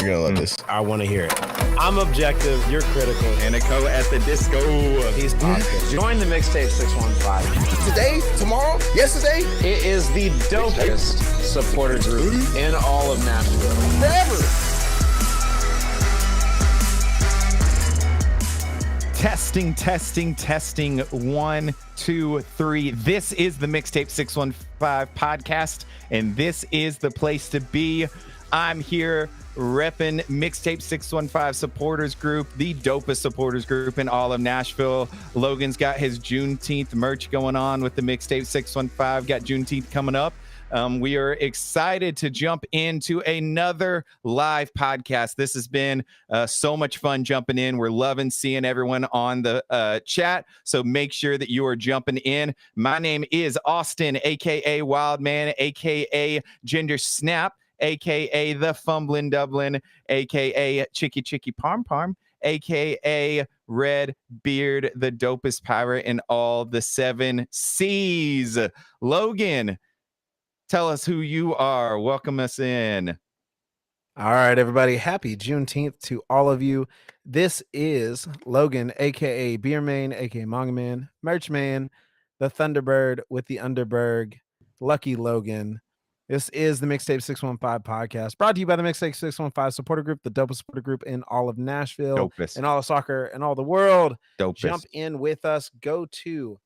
You're gonna love this. I want to hear it. I'm objective. You're critical. Anico at the disco. He's positive. Join the Mixtape 615. Today, tomorrow, yesterday, It is the dopest supporter group in all of Nashville. forever. Testing. 1, 2, 3. This is the Mixtape 615 podcast, and this is the place to be. I'm here repping Mixtape 615 supporters group, the dopest supporters group in all of Nashville. Logan's got his Juneteenth merch going on with the Mixtape 615. Got Juneteenth coming up. We are excited to jump into another live podcast. This has been so much fun jumping in. We're loving seeing everyone on the chat. So make sure that you are jumping in. My name is Austin, aka Wildman, aka Gender Snap, aka the Fumbling Dublin, aka Chicky Parm Parm, aka Red Beard, the dopest pirate in all the 7 seas. Logan, tell us who you are. Welcome us in. All right, everybody. Happy Juneteenth to all of you. This is Logan, aka Beer Man, aka Manga Man, Merch Man, the Thunderbird with the Underberg, Lucky Logan. This is the Mixtape 615 podcast, brought to you by the Mixtape 615 supporter group, the dopest supporter group in all of Nashville, Dopest. and all of soccer, and all the world. Dopest. Jump in with us. Go to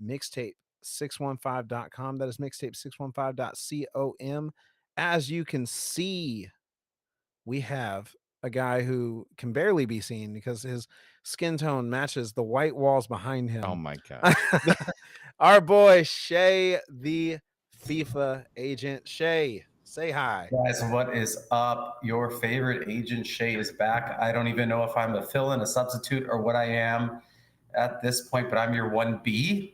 mixtape615.com. That is mixtape615.com. As you can see, we have a guy who can barely be seen because his skin tone matches the white walls behind him. Oh my God. Our boy Shay, the FIFA agent. Shay, say hi. Guys, what is up? Your favorite agent Shay is back. I don't even know if I'm a fill-in, a substitute, or what I am at this point, but I'm your 1B.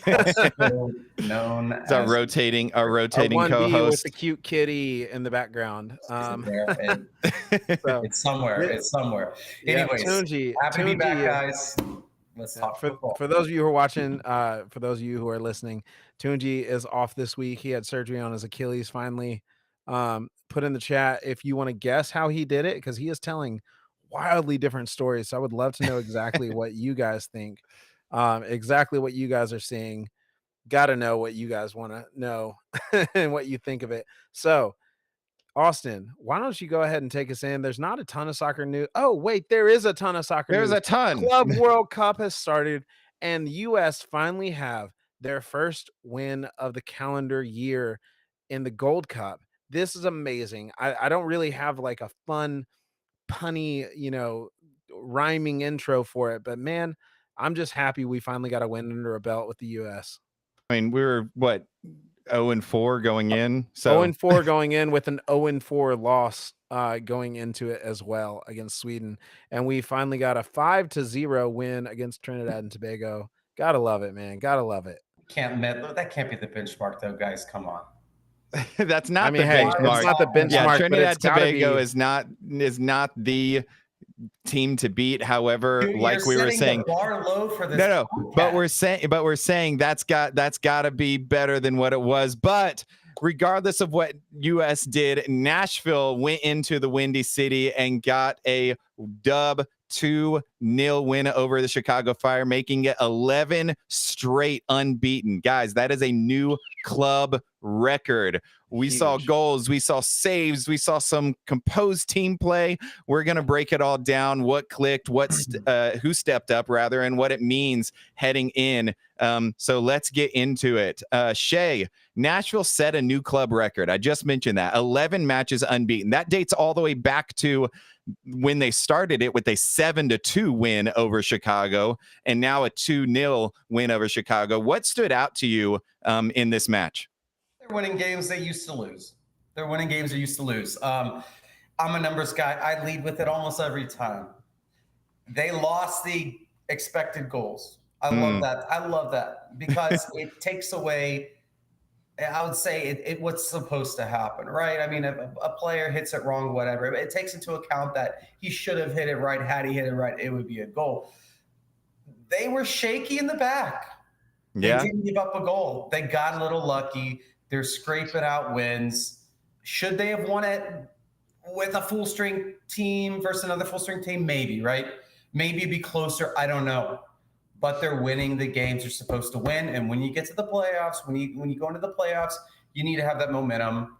Also known It's our as rotating Our 1B co-host. with the cute kitty in the background. there, and So, it's somewhere. It's somewhere. yeah, Anyways, Tunji, happy to be back, Tunji, guys. Let's talk football. For those of you who are watching, for those of you who are listening, Tunji is off this week. He had surgery on his Achilles finally. Put in the chat if you want to guess how he did it, because he is telling wildly different stories. So I would love to know exactly what you guys think, exactly what you guys are seeing. Got to know what you guys want to know and what you think of it. So, Austin, why don't you go ahead and take us in? There's not a ton of soccer news. Oh, wait, there is a ton of soccer There's news. a ton. Club World Cup has started, and the U.S. finally have their first win of the calendar year in the Gold Cup. This is amazing. I don't really have like a fun, punny, rhyming intro for it, but man, I'm just happy we finally got a win under a belt with the U.S. I mean, we were what, 0-4 going in. So 0-4 going in with an 0-4 loss going into it as well against Sweden. And we finally got a 5-0 win against Trinidad and Tobago. Gotta love it, man. Gotta love it. That can't be the benchmark, though, guys. Come on. that's not the hey, benchmark. it's not the benchmark. Yeah, but Trinidad it's gotta Tobago be- is not the team to beat. However, Dude, like you're we were setting saying, the bar low for this. no, but podcast. we're saying that's got to be better than what it was. But regardless of what US did, Nashville went into the Windy City and got a dub 2-0 win over the Chicago Fire, making it 11 straight unbeaten. Guys, that is a new club record. We saw goals, we saw saves, we saw some composed team play. We're going to break it all down, what clicked, who stepped up rather, and what it means heading in. So let's get into it. Shay, Nashville set a new club record. I just mentioned that 11 matches unbeaten. That dates all the way back to when they started it with a 7-2 win over Chicago, and now a 2-0 win over Chicago. What stood out to you in this match? They're winning games they used to lose. I'm a numbers guy. I lead with it almost every time. They lost the expected goals. I love that because it takes away, I would say, it what's supposed to happen, right? I mean, a player hits it wrong, whatever. It takes into account that he should have hit it right. Had he hit it right, it would be a goal. They were shaky in the back. Yeah. They didn't give up a goal. They got a little lucky. They're scraping out wins. Should they have won it? with a full strength team versus another full strength team, maybe, right? Maybe it'd be closer. I don't know. But they're winning the games they're supposed to win. And when you get to the playoffs, when you go into the playoffs, you need to have that momentum.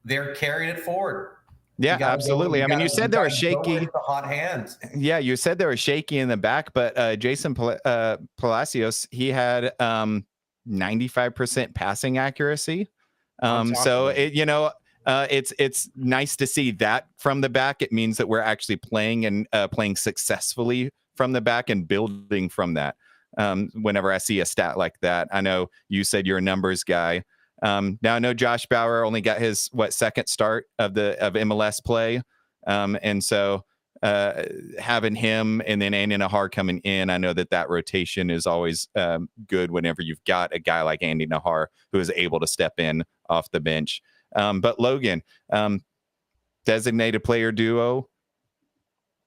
They're carrying it forward. Yeah, absolutely. I mean, you said they were shaky. The hot hands. Yeah, you said they were shaky in the back, but Jason Palacios, he had 95% passing accuracy. So it's nice to see that from the back. It means that we're actually playing and playing successfully from the back and building from that. Whenever I see a stat like that, I know you said you're a numbers guy. Now I know Josh Bauer only got his second start of MLS play, and so having him and then Andy Nahar coming in, I know that rotation is always good whenever you've got a guy like Andy Nahar who is able to step in off the bench. But Logan, designated player duo,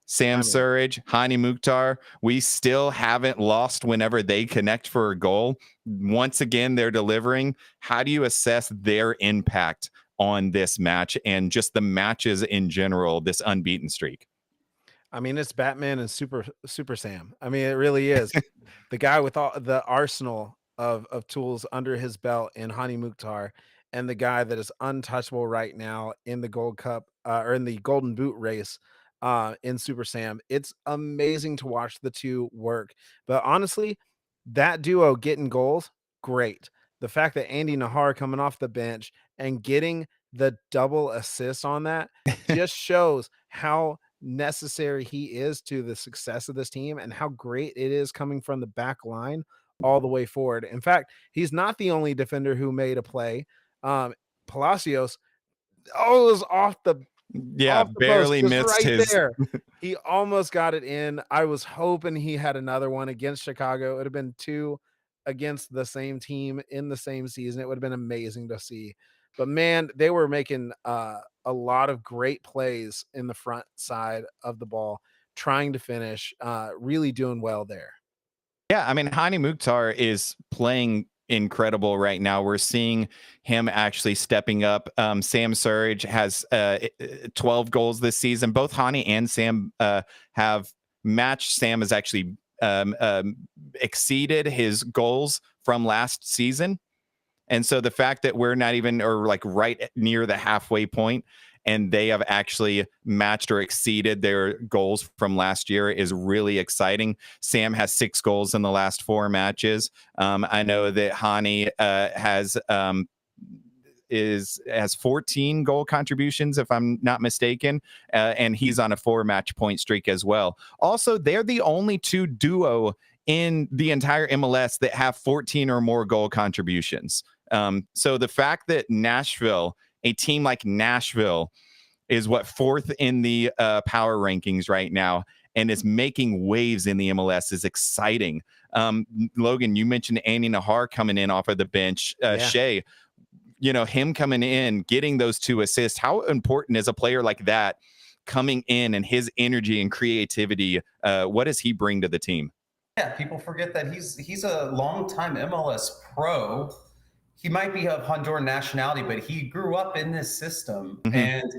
Sam Surridge, Hani Mukhtar, we still haven't lost whenever they connect for a goal. Once again, they're delivering. How do you assess their impact on this match and just the matches in general, this unbeaten streak? I mean, it's Batman and Super Sam. I mean, it really is. The guy with all the arsenal of tools under his belt in Hani Mukhtar, and the guy that is untouchable right now in the Gold Cup or in the Golden Boot race in Super Sam. It's amazing to watch the two work. But honestly, that duo getting goals, great. The fact that Andy Nahar coming off the bench and getting the double assist on that just shows how necessary he is to the success of this team and how great it is coming from the back line all the way forward. In fact, he's not the only defender who made a play. Palacios, it was off the barely post, missed right his there. He almost got it in. I was hoping he had another one against Chicago. It would have been two against the same team in the same season. It would have been amazing to see. But man, they were making a lot of great plays in the front side of the ball, trying to finish, really doing well there. Yeah, I mean, Hani Mukhtar is playing incredible right now. We're seeing him actually stepping up. Sam Surridge has 12 goals this season. Both Hani and Sam have matched. Sam has actually exceeded his goals from last season. And so the fact that we're not even or like right near the halfway point and they have actually matched or exceeded their goals from last year is really exciting. Sam has 6 goals in the last 4 matches. I know that Hani has 14 goal contributions, if I'm not mistaken, and he's on a 4-match point streak as well. Also, they're the only 2 duo in the entire MLS that have 14 or more goal contributions. So the fact that Nashville, a team like Nashville, is 4th in the power rankings right now and is making waves in the MLS is exciting. Logan, you mentioned Andy Nahar coming in off of the bench. Shea, him coming in, getting those 2 assists. How important is a player like that coming in and his energy and creativity? What does he bring to the team? Yeah, people forget that he's a longtime MLS pro. He might be of Honduran nationality, but he grew up in this system, and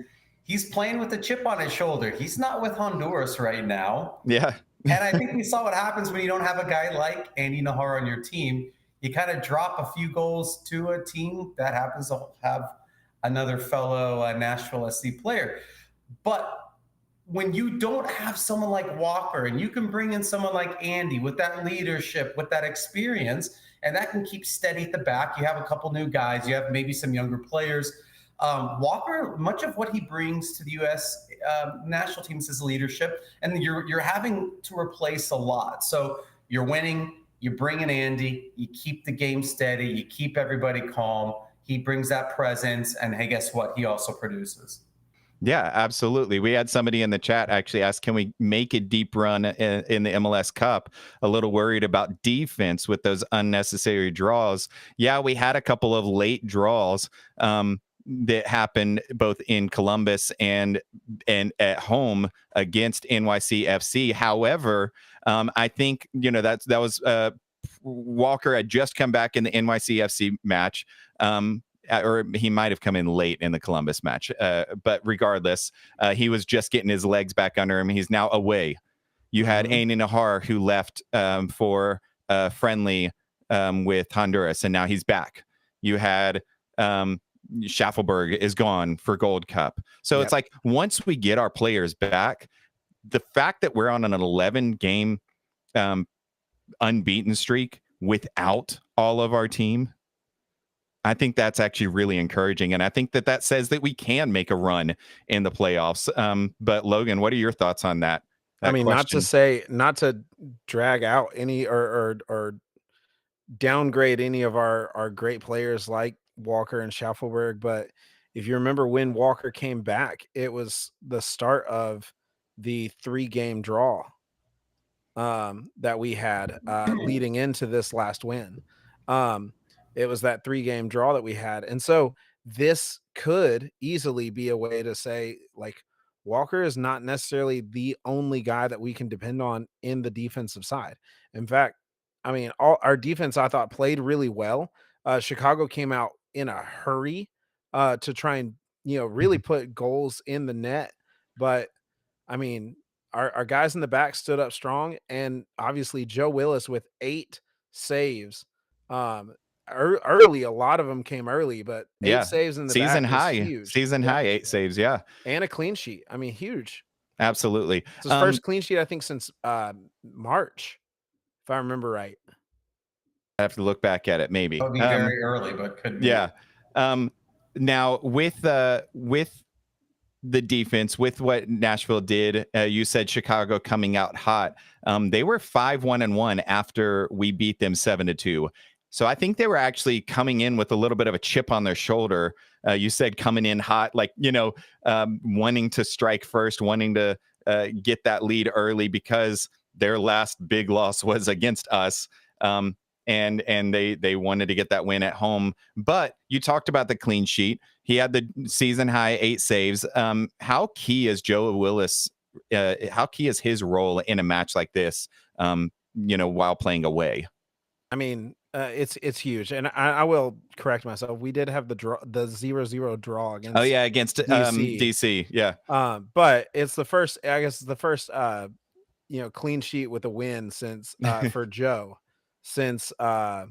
he's playing with a chip on his shoulder. He's not with Honduras right now. Yeah. And I think we saw what happens when you don't have a guy like Andy Nahar on your team. You kind of drop a few goals to a team that happens to have another fellow Nashville SC player. But when you don't have someone like Walker and you can bring in someone like Andy with that leadership, with that experience, and that can keep steady at the back. You have a couple new guys. You have maybe some younger players. Walker, much of what he brings to the U.S. National team is his leadership, and you're having to replace a lot. So you're winning. You bring in Andy. You keep the game steady. You keep everybody calm. He brings that presence, and hey, guess what? He also produces. Yeah, absolutely. We had somebody in the chat actually ask, can we make a deep run in the MLS Cup? A little worried about defense with those unnecessary draws. Yeah, we had a couple of late draws that happened both in Columbus and at home against NYC FC. However, I think, that was Walker had just come back in the NYC FC match. or he might have come in late in the Columbus match. But regardless, he was just getting his legs back under him. He's now away. You had Aini Nahar, who left for friendly with Honduras, and now he's back. You had Schaffelberg is gone for Gold Cup. So it's like, once we get our players back, the fact that we're on an 11-game unbeaten streak without all of our team, I think that's actually really encouraging. And I think that says that we can make a run in the playoffs. But Logan, what are your thoughts on that? I mean, question? not to drag out any or downgrade any of our great players like Walker and Schaffelberg, but if you remember when Walker came back, it was the start of the 3-game draw that we had leading into this last win. It was that 3-game draw that we had. And so this could easily be a way to say, like, Walker is not necessarily the only guy that we can depend on in the defensive side. In fact, I mean, all our defense, I thought, played really well. Chicago came out in a hurry to try and, really put goals in the net. But I mean, our guys in the back stood up strong, and obviously Joe Willis with 8 saves. Early, a lot of them came early, but 8 saves in the season back high, is huge. season high 8 saves, and a clean sheet. I mean, huge. Absolutely. It's his first clean sheet, I think, since March, if I remember right. I have to look back at it, maybe. That would be very early, but could be. Yeah. Now with the defense, with what Nashville did, you said Chicago coming out hot. They were 5-1-1 after we beat them 7-2. So I think they were actually coming in with a little bit of a chip on their shoulder. You said coming in hot, like, wanting to strike first, wanting to get that lead early because their last big loss was against us. And they wanted to get that win at home. But you talked about the clean sheet. He had the season high 8 saves. How key is Joe Willis? How key is his role in a match like this, while playing away? I mean, it's huge, and I will correct myself. We did have the 0-0 draw against. Against DC. Yeah. But it's the first. I guess it's the first. Clean sheet with a win since for Joe since the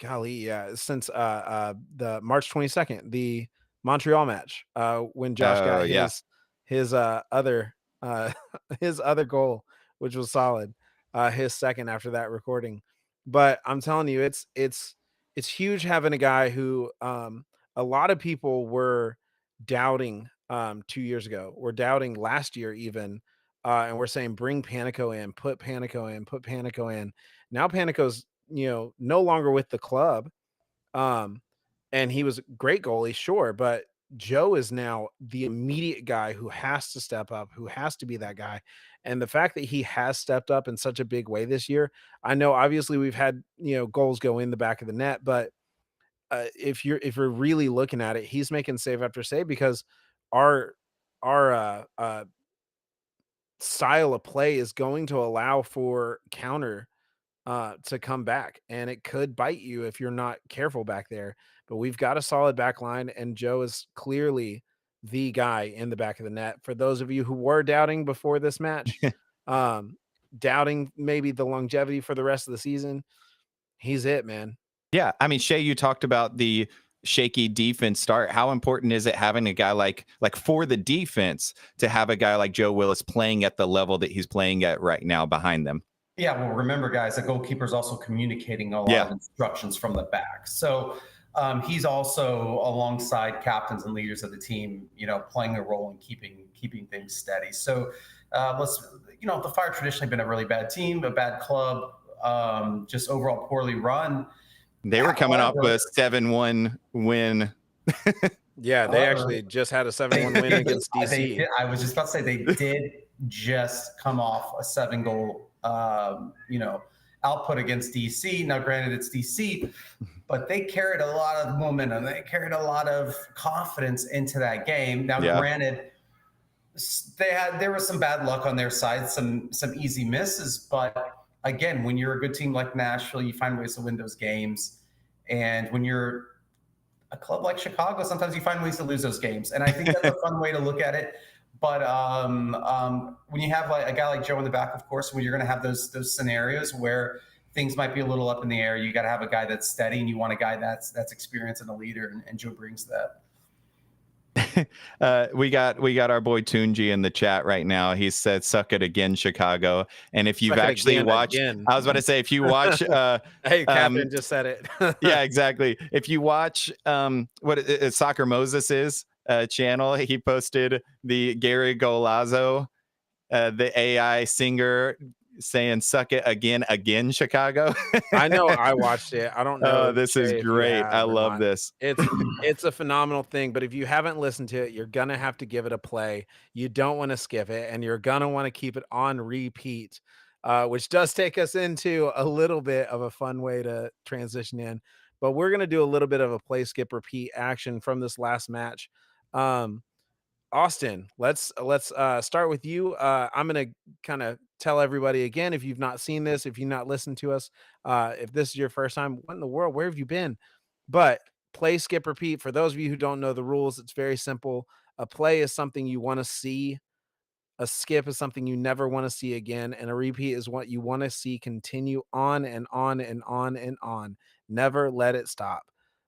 March 22nd, the Montreal match, when Josh got his other his other goal, which was solid, his second after that recording. But I'm telling you, it's huge having a guy who a lot of people were doubting 2 years ago, or doubting last year even, and we're saying bring Panico in, put Panico in. Now Panico's no longer with the club, and he was a great goalie, sure, but Joe is now the immediate guy who has to step up, who has to be that guy. And the fact that he has stepped up in such a big way this year, I know obviously we've had, goals go in the back of the net, but if you're really looking at it, he's making save after save because our style of play is going to allow for counter to come back, and it could bite you if you're not careful back there. But we've got a solid back line, and Joe is clearly the guy in the back of the net. For those of you who were doubting before this match, doubting maybe the longevity for the rest of the season, he's it, man. Yeah, I mean, Shay, you talked about the shaky defense start. How important is it having a guy like for the defense to have a guy like Joe Willis playing at the level that he's playing at right now behind them? Yeah, well, remember, guys, the goalkeeper is also communicating a lot of instructions from the back. So he's also alongside captains and leaders of the team, playing a role in keeping things steady. So the Fire traditionally been a really bad team, a bad club, just overall poorly run. They were coming off a 7-1 win. Yeah, they actually just had a 7-1 win against DC. I was just about to say they did just come off a 7-goal output against DC. Now, granted, it's DC, but they carried a lot of momentum. They carried a lot of confidence into that game. Now, granted, there was some bad luck on their side, some easy misses. But again, when you're a good team like Nashville, you find ways to win those games. And when you're a club like Chicago, sometimes you find ways to lose those games, and I think that's a fun way to look at it. But when you have like a guy like Joe in the back, of course, when you're going to have those scenarios where things might be a little up in the air, you got to have a guy that's steady, and you want a guy that's experienced and a leader, and Joe brings that. We got our boy Tunji in the chat right now. He said, "Suck it again, Chicago." And if you've actually watched, I was about to say, if you watch, hey, Captain just said it. Yeah, exactly. If you watch, what Soccer Moses' channel, he posted the Gary Golazzo, the AI singer, saying "Suck it again, Chicago." I know, I watched it. I don't know. Oh, this is great. I love this. It's a phenomenal thing, but if you haven't listened to it, you're gonna have to give it a play. You don't want to skip it, and you're gonna want to keep it on repeat, which does take us into a little bit of a fun way to transition in. But we're gonna do a little bit of a play, skip, repeat action from this last match. Austin, let's start with you. I'm gonna kind of tell everybody again, if you've not seen this, if you've not listened to us, if this is your first time, what in the world, where have you been? But play, skip, repeat, for those of you who don't know the rules, it's very simple. A play is something you want to see, a skip is something you never want to see again, and a repeat is what you want to see continue on and on and on and on. Never let it stop.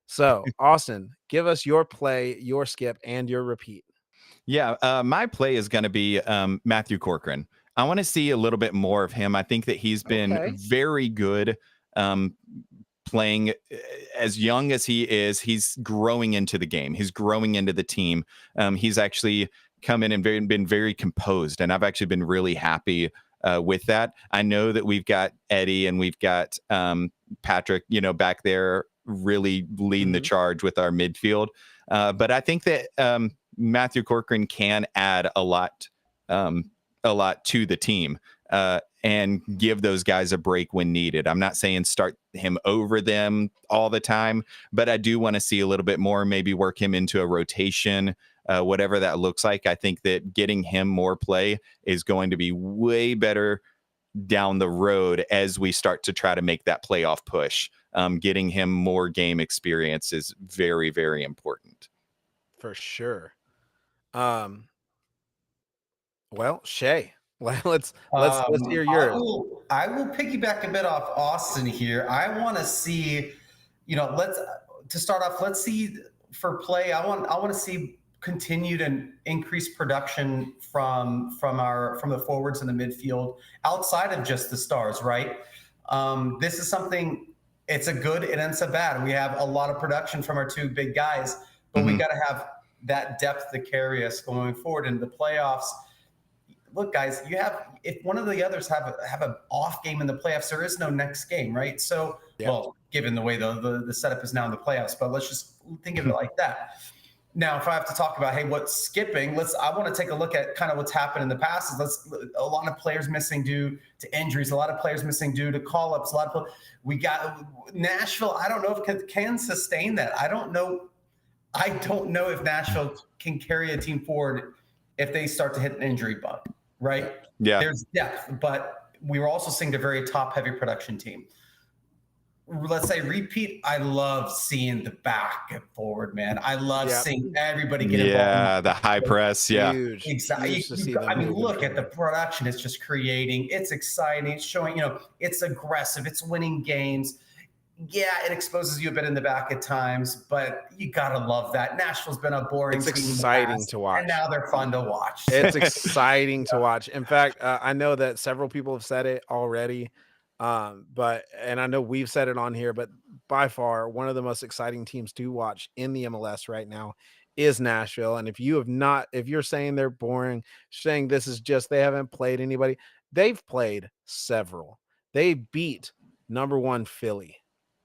So Austin, give us your play, your skip, and your repeat. Yeah, my play is going to be Matthew Corcoran. I want to see a little bit more of him. I think that he's been very good playing. As young as he is, he's growing into the game. He's growing into the team. He's actually come in and been very composed, and I've actually been really happy with that. I know that we've got Eddie and we've got Patrick, back there really leading the charge with our midfield. But I think that Matthew Corcoran can add a lot to the team and give those guys a break when needed. I'm not saying start him over them all the time, but I do want to see a little bit more, maybe work him into a rotation, whatever that looks like. I think that getting him more play is going to be way better down the road as we start to try to make that playoff push. Getting him more game experience is very, very important. For sure. Well, Shay, let's hear yours. I will piggyback a bit off Austin here. I want to see, to start off, let's see for play. I want to see continued and increased production from the forwards in the midfield outside of just the stars, right? This is something, it's a good and it's a bad. We have a lot of production from our two big guys, but we got to have that depth to carry us going forward into the playoffs. Look, guys, if one of the others have an off game in the playoffs, there is no next game, right? So, well, given the way the setup is now in the playoffs, but let's just think of it like that. Now, if I have to talk about, hey, what's skipping? I want to take a look at kind of what's happened in the past. A lot of players missing due to injuries, a lot of players missing due to call-ups. We got Nashville. I don't know if it can sustain that. I don't know if Nashville can carry a team forward if they start to hit an injury bug, right? Yeah. There's depth, but we were also seeing a very top-heavy production team. Let's say repeat. I love seeing the back and forward, man. I love seeing everybody get involved. Yeah, the high press. Yeah, huge. Exactly. Look at the production. It's just creating. It's exciting. It's showing, it's aggressive. It's winning games. Yeah, it exposes you a bit in the back at times, but you gotta love that. Nashville's been a boring team. It's exciting to watch, and now they're fun to watch. It's exciting to watch. In fact, I know that several people have said it already, and I know we've said it on here, but by far one of the most exciting teams to watch in the MLS right now is Nashville. And if you're saying they're boring, saying this is just they haven't played anybody, they've played several. They beat number 1 Philly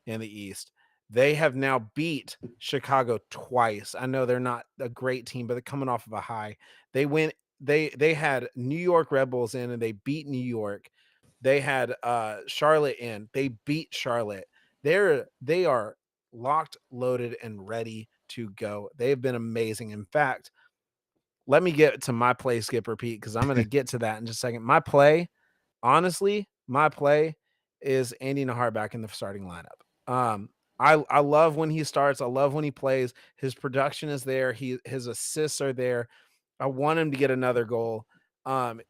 in the East. They have now beat Chicago twice. I know they're not a great team, but they're coming off of a high. They had New York Red Bulls in and they beat New York. They had Charlotte in. They beat Charlotte. They are locked, loaded, and ready to go. They've been amazing. In fact, let me get to my play, skip, repeat, because I'm going to get to that in just a second. My play, honestly, is Andy Nahar back in the starting lineup. I love when he starts. I love when he plays. His production is there. His assists are there. I want him to get another goal.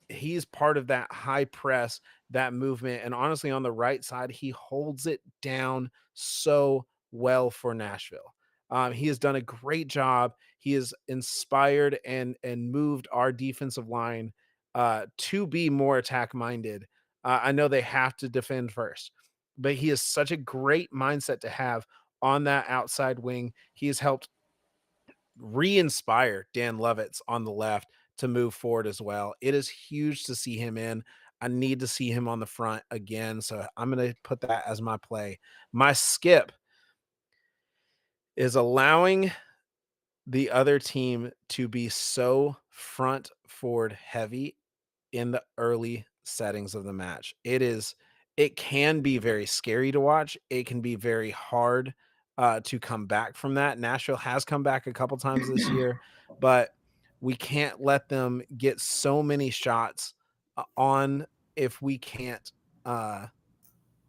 He's part of that high press, that movement, and honestly, on the right side, he holds it down so well for Nashville. He has done a great job. He has inspired and moved our defensive line to be more attack minded. I know they have to defend first, but he is such a great mindset to have on that outside wing. He has helped re-inspire Dan Lovitz on the left to move forward as well. It is huge to see him in. I need to see him on the front again. So I'm going to put that as my play. My skip is allowing the other team to be so front forward heavy in the early settings of the match. It can be very scary to watch. It can be very hard to come back from that. Nashville has come back a couple times this year, but we can't let them get so many shots on if we can't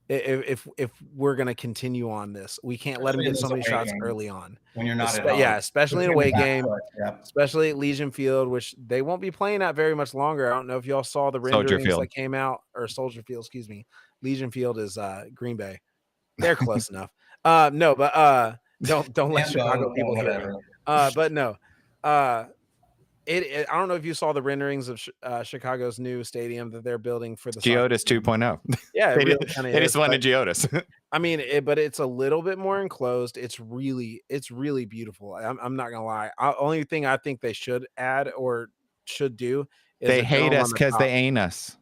if we're going to continue on this. We can't let them get so many shots early on. When you're not at home. Yeah, especially in a away game, yeah. especially at Legion Field, which they won't be playing at very much longer. I don't know if y'all saw the renderings that came out, or Soldier Field, excuse me. Legion Field is Green Bay. They're close enough. No, but don't let Chicago people hear me. But no, I don't know if you saw the renderings of Chicago's new stadium that they're building for the Geodis 2.0. Yeah, it really kind of they just wanted Geodis. I mean, but it's a little bit more enclosed. It's really beautiful. I'm not gonna lie. Only thing I think they should add or should do is they hate us because they ain't us.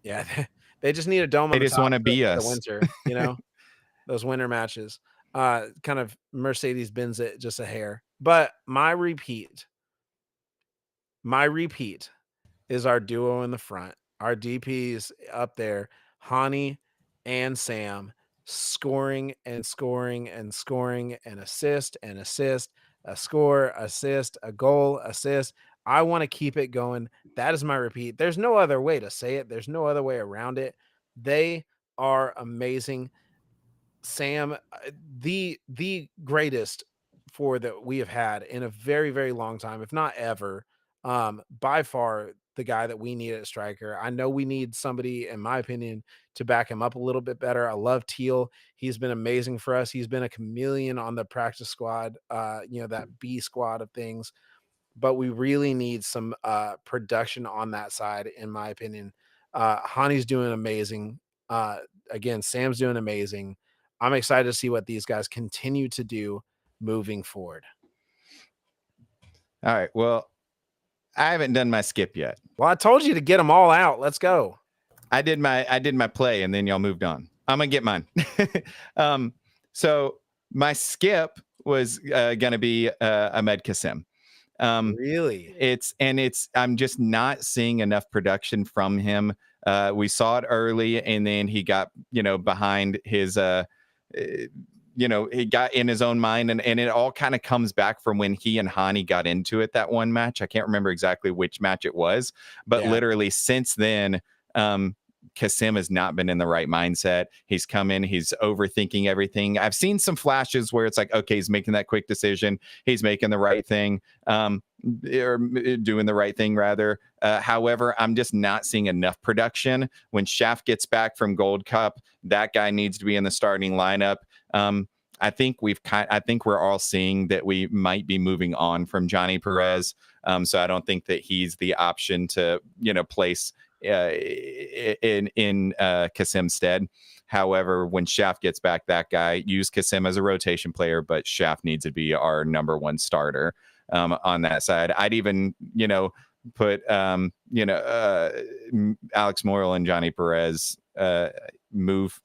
Yeah, they just need a dome. They just want to be us. The winter, you know, those winter matches. Kind of Mercedes-Benz it just a hair. But my repeat is our duo in the front. Our DPs up there, Hani and Sam, scoring and scoring and scoring, and assist, a score, assist, a goal, assist. I want to keep it going. That is my repeat. There's no other way to say it. There's no other way around it. They are amazing. Sam, the greatest forward that we have had in a very, very long time, if not ever. By far the guy that we need at striker. I know we need somebody, in my opinion, to back him up a little bit better. I love Teal. He's been amazing for us. He's been a chameleon on the practice squad, that B squad of things. But we really need some production on that side, in my opinion. Hani's doing amazing. Again, Sam's doing amazing. I'm excited to see what these guys continue to do moving forward. All right. Well, I haven't done my skip yet. Well, I told you to get them all out. Let's go. I did my play, and then y'all moved on. I'm gonna get mine. So my skip was gonna be Ahmed Kassim. Really? I'm just not seeing enough production from him. We saw it early, and then he got behind his he got in his own mind, and it all kind of comes back from when he and Hani got into it that one match. I can't remember exactly which match it was, but literally since then, Kassim has not been in the right mindset. He's come in, he's overthinking everything. I've seen some flashes where it's like, okay, he's making that quick decision. He's making the right thing, or doing the right thing rather. However, I'm just not seeing enough production. When Schaff gets back from Gold Cup, that guy needs to be in the starting lineup. I think we're all seeing that we might be moving on from Johnny Perez. So I don't think that he's the option to, place in Kassim's stead. However, when Schaff gets back, that guy, use Kassim as a rotation player, but Schaff needs to be our number one starter on that side. I'd even, put, Alex Morrill and Johnny Perez, move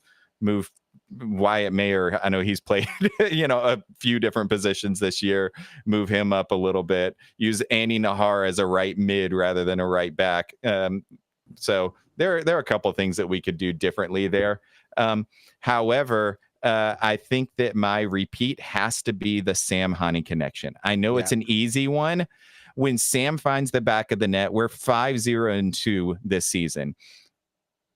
Wyatt Mayer. I know he's played, a few different positions this year. Move him up a little bit. Use Andy Nahar as a right mid rather than a right back. So there are a couple of things that we could do differently there. However, I think that my repeat has to be the Sam Hani connection. I know it's an easy one. When Sam finds the back of the net, we're 5-0-2 this season.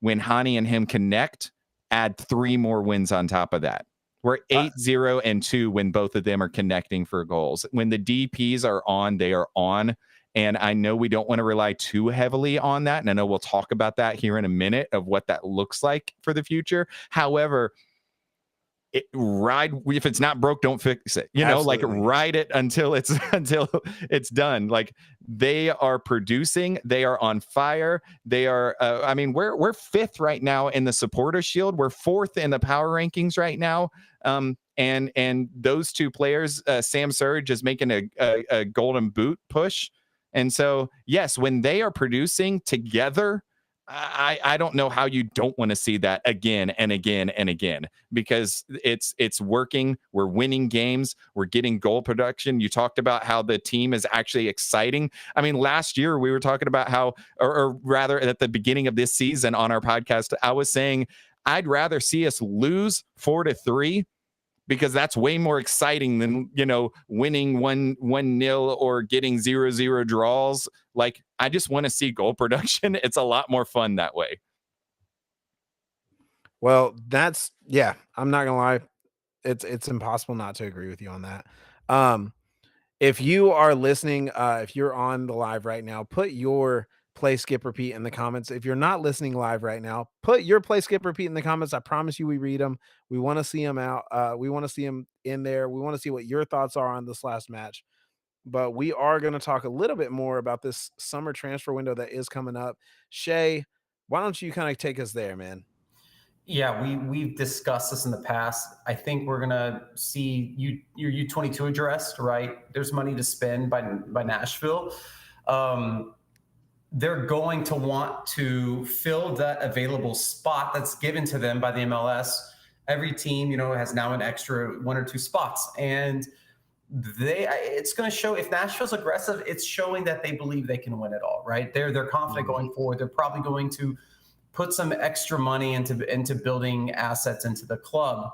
When Hani and him connect, add 3 more wins on top of that. We're 8-0-2 when both of them are connecting for goals. When the DPs are on, they are on. And I know we don't want to rely too heavily on that. And I know we'll talk about that here in a minute of what that looks like for the future. However, if it's not broke, don't fix it. Like ride it until it's done. Like they are producing, they are on fire. They are. We're fifth right now in the Supporter Shield. We're fourth in the power rankings right now. And those two players, Sam Surge is making a golden boot push. And so, yes, when they are producing together, I don't know how you don't want to see that again and again and again, because it's working. We're winning games. We're getting goal production. You talked about how the team is actually exciting. I mean, last year we were talking about how, or rather at the beginning of this season on our podcast, I was saying I'd rather see us lose 4-3, because that's way more exciting than, winning 1-0 or getting 0-0 draws. Like, I just want to see goal production. It's a lot more fun that way. Well, I'm not gonna lie. It's impossible not to agree with you on that. If you are listening, if you're on the live right now, put your play, skip, repeat in the comments. If you're not listening live right now, put your play, skip, repeat in the comments. I promise you we read them. We want to see them out. We want to see them in there. We want to see what your thoughts are on this last match. But we are going to talk a little bit more about this summer transfer window that is coming up. Shay, why don't you kind of take us there, man? Yeah, we've discussed this in the past. I think we're gonna see your U22 addressed, right? There's money to spend by Nashville. They're going to want to fill that available spot that's given to them by the MLS. Every team, has now an extra 1 or 2 spots, and it's going to show. If Nashville's aggressive, it's showing that they believe they can win it all, right? They're confident going forward. They're probably going to put some extra money into building assets into the club.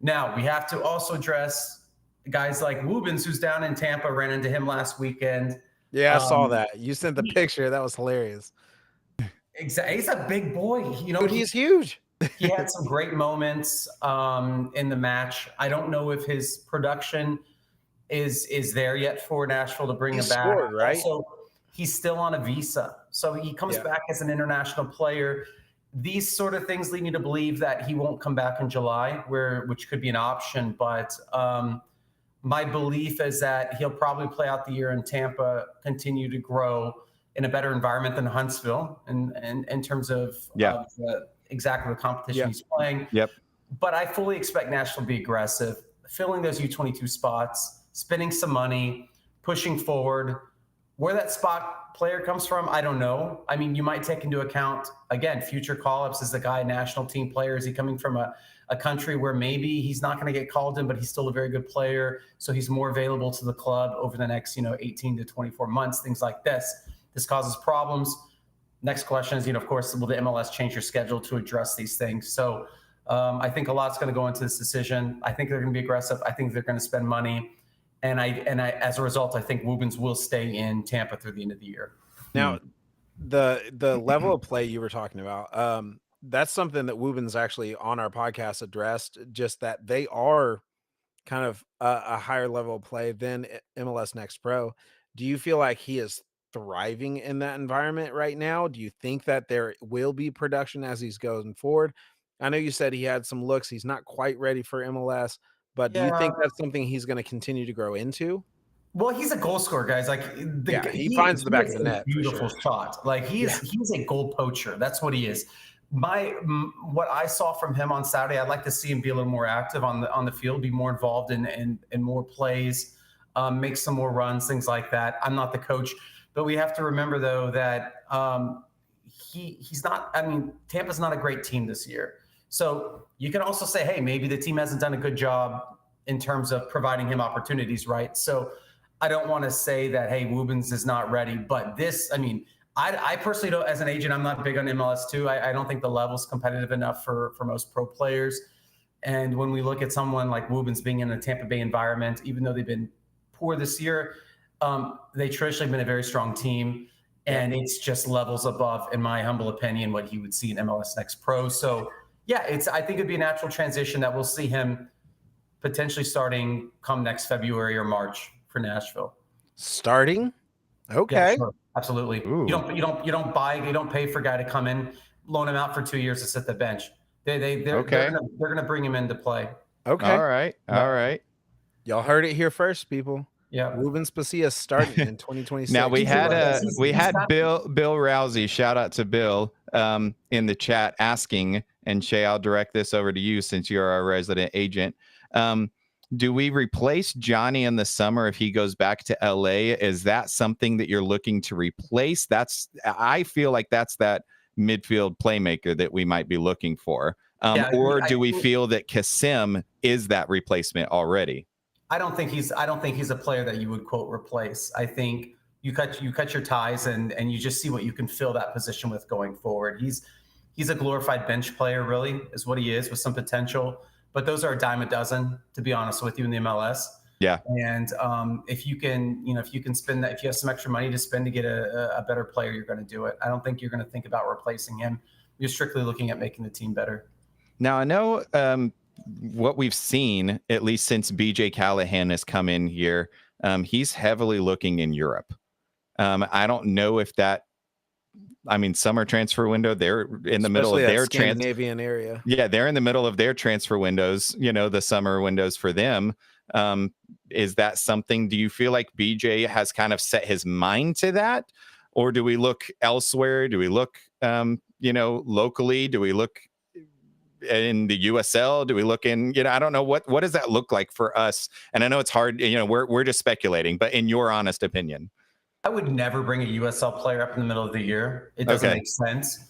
Now, we have to also address guys like Woobens, who's down in Tampa. Ran into him last weekend. Yeah, I saw that. You sent the picture. That was hilarious. Exactly. He's a big boy. Dude, he's huge. He had some great moments in the match. I don't know if his production is there yet for Nashville to bring him back. Scored, right? Also, he's still on a visa. So he comes back as an international player. These sort of things lead me to believe that he won't come back in July, which could be an option. But my belief is that he'll probably play out the year in Tampa, continue to grow in a better environment than Huntsville in terms of exactly the competition he's playing. Yep. But I fully expect Nashville to be aggressive, filling those U22 spots, spending some money, pushing forward. Where that spot player comes from, I don't know. I mean, you might take into account, again, future call-ups. Is the guy a national team player? Is he coming from a country where maybe he's not going to get called in, but he's still a very good player, so he's more available to the club over the next 18 to 24 months, things like this. This causes problems. Next question is, of course, will the MLS change your schedule to address these things? So I think a lot's going to go into this decision. I think they're going to be aggressive. I think they're going to spend money. And I, as a result, I think Woobens will stay in Tampa through the end of the year. Now, the level of play you were talking about, that's something that Woobens actually on our podcast addressed, just that they are kind of a higher level of play than MLS Next Pro. Do you feel like he is thriving in that environment right now? Do you think that there will be production as he's going forward? I know you said he had some looks. He's not quite ready for MLS. But do you think that's something he's going to continue to grow into? Well, he's a goal scorer, guys. Like he finds the back of the net. Beautiful shot. Like he's a goal poacher. That's what he is. What I saw from him on Saturday, I'd like to see him be a little more active on the field, be more involved in more plays, make some more runs, things like that. I'm not the coach, but we have to remember though that he's not. I mean, Tampa's not a great team this year. So you can also say, hey, maybe the team hasn't done a good job in terms of providing him opportunities, right? So I don't want to say that, hey, Woobens is not ready. But I personally don't, as an agent, I'm not big on MLS2. I don't think the level's competitive enough for most pro players. And when we look at someone like Woobens being in a Tampa Bay environment, even though they've been poor this year, they traditionally been a very strong team. And it's just levels above, in my humble opinion, what he would see in MLS Next Pro. So, yeah, I think it'd be a natural transition that we'll see him potentially starting come next February or March for Nashville. Starting? Yeah, Okay. sure. Absolutely. Ooh. You don't pay for a guy to come in, loan him out for 2 years to sit the bench. They're Okay. gonna bring him into play. Okay. All right. Yeah. All right. Y'all heard it here first, people. Yeah. Ruben Spacia starting in 2026. Now we had He's got- Bill Rousey. Shout out to Bill in the chat asking, and Shay, I'll direct this over to you since you're our resident agent. Do we replace Johnny in the summer if he goes back to LA? Is that something that you're looking to replace? I feel like that's that midfield playmaker that we might be looking for. Or do we feel that Kasim is that replacement already? I don't think he's a player that you would quote replace. I think you cut your ties and you just see what you can fill that position with going forward. He's a glorified bench player, really, is what he is, with some potential. But those are a dime a dozen, to be honest with you, in the MLS. Yeah. And if you can spend that, if you have some extra money to spend to get a better player, you're going to do it. I don't think you're going to think about replacing him. You're strictly looking at making the team better. Now, I know what we've seen, at least since BJ Callaghan has come in here, he's heavily looking in Europe. I don't know if that, summer transfer window, they're in the middle of their Scandinavian area. Yeah, they're in the middle of their transfer windows, the summer windows for them. Is that something, do you feel like BJ has kind of set his mind to that? Or do we look elsewhere? Do we look, locally? Do we look in the USL? Do we look in, I don't know, what does that look like for us? And I know it's hard, we're just speculating, but in your honest opinion. I would never bring a USL player up in the middle of the year. It doesn't make sense.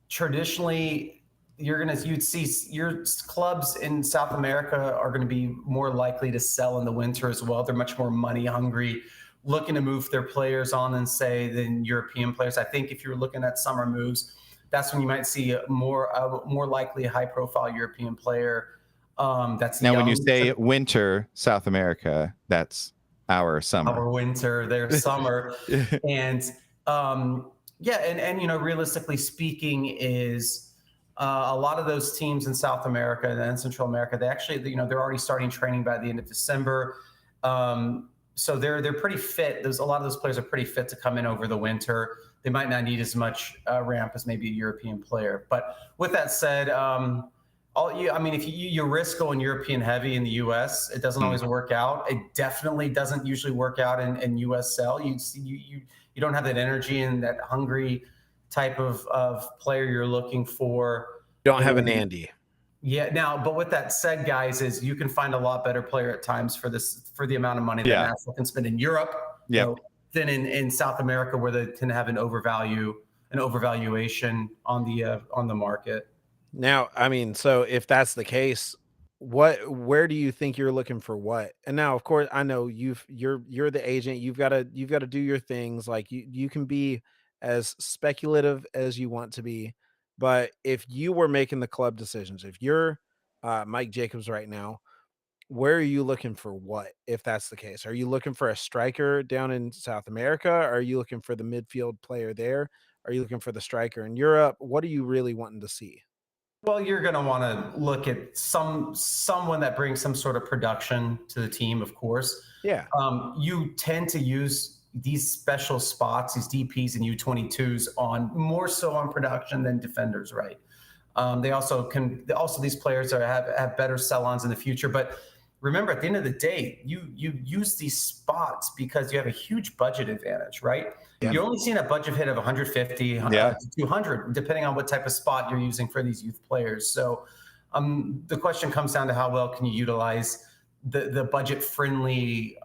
Traditionally, you'd see your clubs in South America are going to be more likely to sell in the winter as well. They're much more money hungry, looking to move their players on than European players. I think if you're looking at summer moves, that's when you might see more likely a high profile European player. That's now when you say winter South America, that's our summer. Our winter, their summer. And realistically speaking, is a lot of those teams in South America and Central America, they actually, they're already starting training by the end of December. So they're pretty fit. A lot of those players are pretty fit to come in over the winter. They might not need as much ramp as maybe a European player. But with that said, if you risk going European heavy in the U.S., it doesn't always work out. It definitely doesn't usually work out in USL. You don't have that energy and that hungry type of player you're looking for. Don't have an Andy. Yeah. Now, but with that said, guys, is you can find a lot better player at times for the amount of money that Nashville can spend in Europe. Yeah. Than in South America, where they can have an overvaluation on the market. Now, so if that's the case, where do you think you're looking for what? And now, of course, I know you're the agent. You've got to do your things. Like you can be as speculative as you want to be, but if you were making the club decisions, if you're Mike Jacobs right now, where are you looking for what, if that's the case? Are you looking for a striker down in South America? Are you looking for the midfield player there? Are you looking for the striker in Europe? What are you really wanting to see? Well, you're going to want to look at someone that brings some sort of production to the team, of course. Yeah. You tend to use these special spots, these DPs and U22s more so on production than defenders, right? These players have better sell-ons in the future, but remember, at the end of the day, you use these spots because you have a huge budget advantage, right? Yeah. You're only seeing a budget hit of 150 to 200, depending on what type of spot you're using for these youth players. So the question comes down to how well can you utilize the budget-friendly,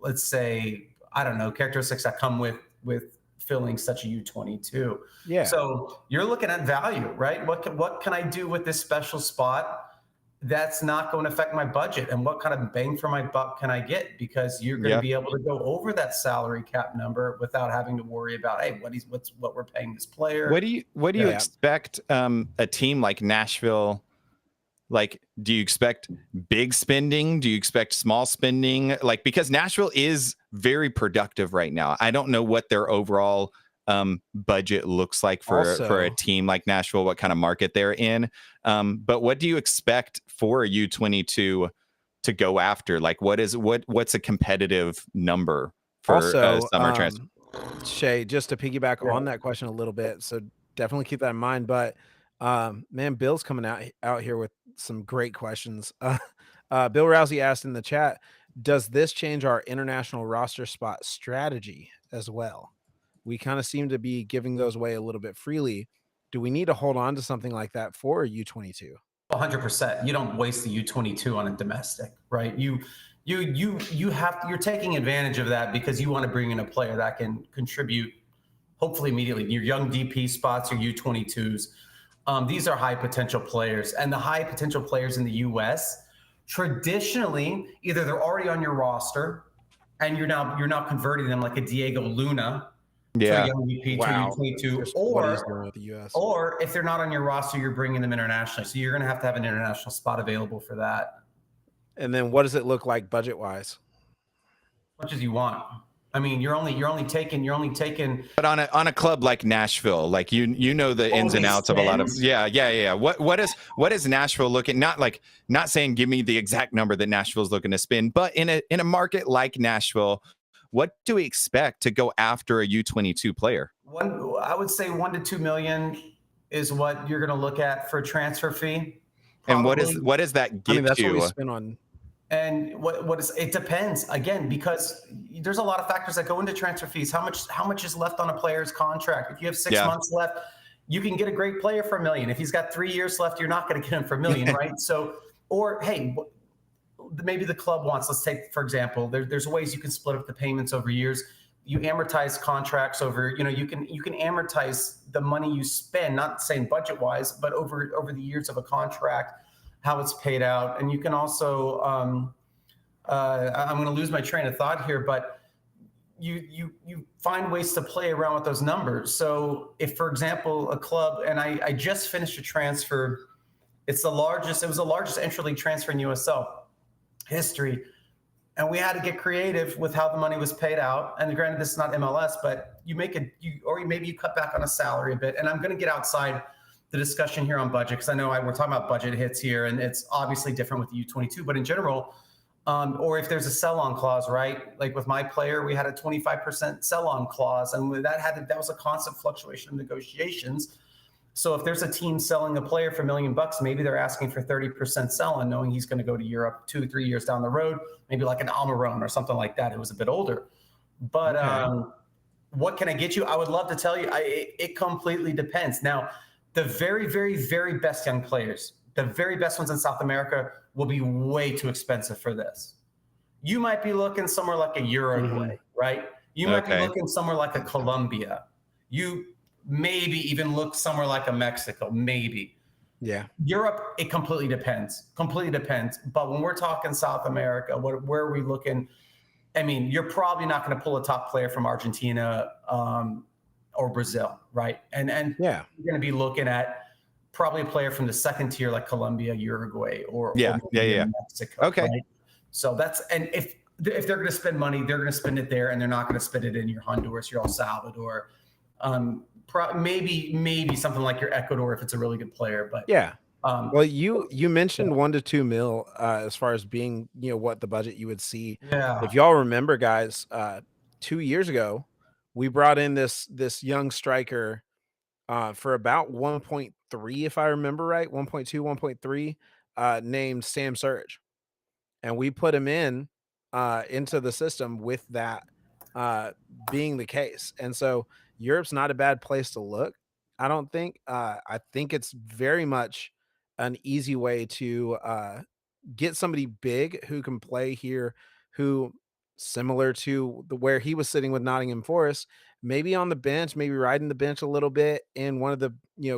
let's say, I don't know, characteristics that come with filling such a U22. Yeah. So you're looking at value, right? What can I do with this special spot that's not going to affect my budget, and what kind of bang for my buck can I get? Because you're going to be able to go over that salary cap number without having to worry about, hey, what we're paying this player. What do you expect a team like Nashville? Like, do you expect big spending? Do you expect small spending? Like, because Nashville is very productive right now. I don't know what their overall budget looks like for a team like Nashville, what kind of market they're in. But what do you expect for a U22 to go after? Like, what's a competitive number for summer transfer? Shay, just to piggyback on that question a little bit, so definitely keep that in mind. But man, Bill's coming out here with some great questions. Bill Rousey asked in the chat, does this change our international roster spot strategy as well? We kind of seem to be giving those away a little bit freely. Do we need to hold on to something like that for a U22? 100%. You don't waste the U22 on a domestic, right? You're taking advantage of that because you want to bring in a player that can contribute, hopefully immediately. Your young DP spots, your U22s. These are high potential players, and the high potential players in the U.S. traditionally, either they're already on your roster, and you're now converting them like a Diego Luna. To a young DP, to a U22, or if they're not on your roster, you're bringing them internationally. So you're going to have an international spot available for that. And then what does it look like budget wise? As much as you want. I mean, you're only taking. But on a club like Nashville, like you know the ins and outs of a lot of What is Nashville looking? Not saying give me the exact number that Nashville's looking to spend, but in a market like Nashville, what do we expect to go after a U22 player? I would say $1 to $2 million is what you're going to look at for a transfer fee. Probably. And what does that get that's you? What we spend on. And it depends again, because there's a lot of factors that go into transfer fees. How much is left on a player's contract? If you have 6 months left, you can get a great player for $1 million. If he's got 3 years left, you're not going to get him for $1 million, right? So, or hey, maybe the club wants, let's take, for example, there's ways you can split up the payments over years. You amortize contracts over, you can amortize the money you spend, not saying budget wise, but over the years of a contract, how it's paid out. And you can also, I'm going to lose my train of thought here, but you find ways to play around with those numbers. So if, for example, a club, and I just finished a transfer, it was the largest entry league transfer in USL history. And we had to get creative with how the money was paid out. And granted, this is not MLS, but maybe you cut back on a salary a bit. And I'm going to get outside the discussion here on budget, because I know we're talking about budget hits here, and it's obviously different with the U22. But in general, or if there's a sell-on clause, right? Like with my player, we had a 25% sell-on clause, and that was a constant fluctuation of negotiations. So if there's a team selling a player for $1 million, maybe they're asking for 30% sell-on, knowing he's going to go to Europe 2-3 years down the road, maybe like an Almiron or something like that, who was a bit older. But what can I get you? I would love to tell you. It completely depends. Now, the very, very, very best young players, the very best ones in South America, will be way too expensive for this. You might be looking somewhere like a Uruguay, right? You might be looking somewhere like a Colombia. You maybe even look somewhere like a Mexico, maybe. Yeah. Europe, it completely depends. But when we're talking South America, where are we looking? I mean, you're probably not going to pull a top player from Argentina or Brazil, right? And you're going to be looking at probably a player from the second tier like Colombia, Uruguay, or Mexico. Okay. Right? So if they're going to spend money, they're going to spend it there, and they're not going to spend it in your Honduras, your El Salvador. Maybe something like your Ecuador if it's a really good player, but well, you mentioned $1 to $2 million as far as being what the budget you would see. If y'all remember, guys, 2 years ago we brought in this young striker for about 1.3, if I remember right, 1.2, 1.3, named Sam Surge, and we put him into the system with that being the case. And so Europe's not a bad place to look, I don't think. I think it's very much an easy way to get somebody big who can play here, who, similar to where he was sitting with Nottingham Forest, maybe on the bench, maybe riding the bench a little bit in one of the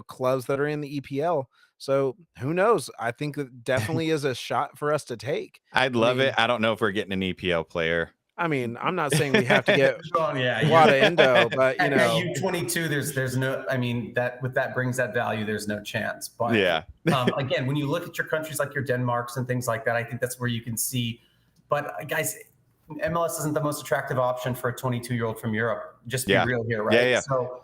clubs that are in the EPL. So who knows? I think it definitely is a shot for us to take. I'd love it. I don't know if we're getting an EPL player. I mean, I'm not saying we have to get Wada Endo, but U22, there's no. I mean, that brings that value. There's no chance. But again, when you look at your countries like your Denmarks and things like that, I think that's where you can see. But guys, MLS isn't the most attractive option for a 22-year-old from Europe. Just be Yeah. real here, right? Yeah. So,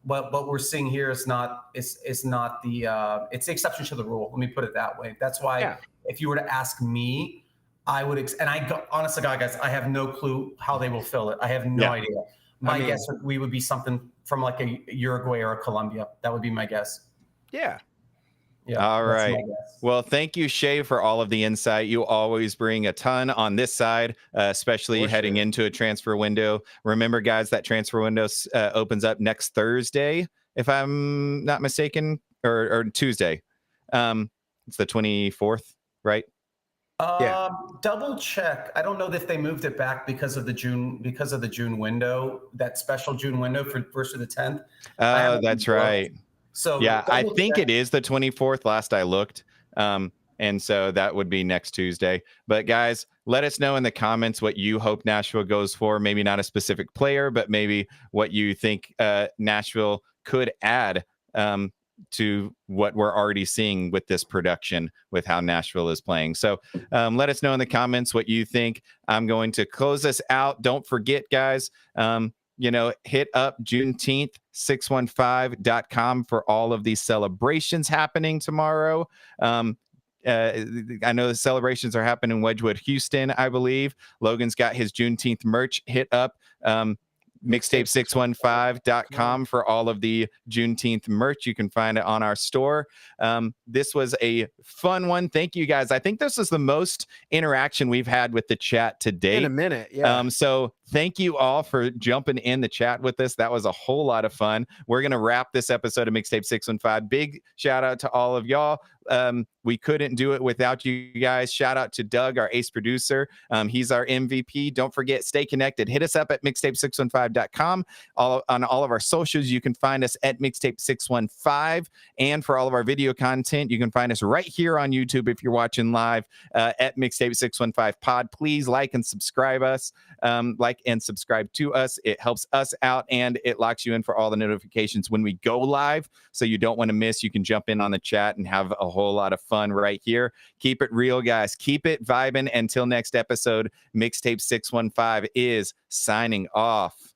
what we're seeing here is not it's the exception to the rule. Let me put it that way. That's why if you were to ask me, I would honestly, guys, I have no clue how they will fill it. I have no idea. My guess we would be something from like a Uruguay or a Colombia. That would be my guess. Yeah. Yeah. All right. Well, thank you, Shay, for all of the insight. You always bring a ton on this side, especially heading into a transfer window. Remember, guys, that transfer window opens up next Thursday, if I'm not mistaken, or Tuesday. It's the 24th, right? Double check. I don't know if they moved it back because of the June window, that special June window for 1st to the 10th. Oh, that's right. So yeah, I think it is the 24th. Last I looked. And so that would be next Tuesday. But guys, let us know in the comments what you hope Nashville goes for. Maybe not a specific player, but maybe what you think Nashville could add to what we're already seeing with this production, with how Nashville is playing. So let us know in the comments what you think. I'm going to close us out. Don't forget, guys, hit up Juneteenth615.com for all of these celebrations happening tomorrow. I know the celebrations are happening in Wedgwood, Houston, I believe. Logan's got his Juneteenth merch. Hit up mixtape615.com for all of the Juneteenth merch. You can find it on our store. This was a fun one. Thank you, guys. I think this is the most interaction we've had with the chat to date. In a minute, yeah. So thank you all for jumping in the chat with us. That was a whole lot of fun. We're going to wrap this episode of Mixtape 615. Big shout out to all of y'all. We couldn't do it without you guys. Shout out to Doug, our ace producer. He's our MVP. Don't forget, stay connected. Hit us up at mixtape615.com. On all of our socials, you can find us at mixtape615. And for all of our video content, you can find us right here on YouTube if you're watching live at mixtape615 pod. Please like and subscribe us. Like and subscribe to us. It helps us out, and it locks you in for all the notifications when we go live. So you don't want to miss. You can jump in on the chat and have a whole lot of fun right here. Keep it real, guys. Keep it vibing. Until next episode, Mixtape 615 is signing off.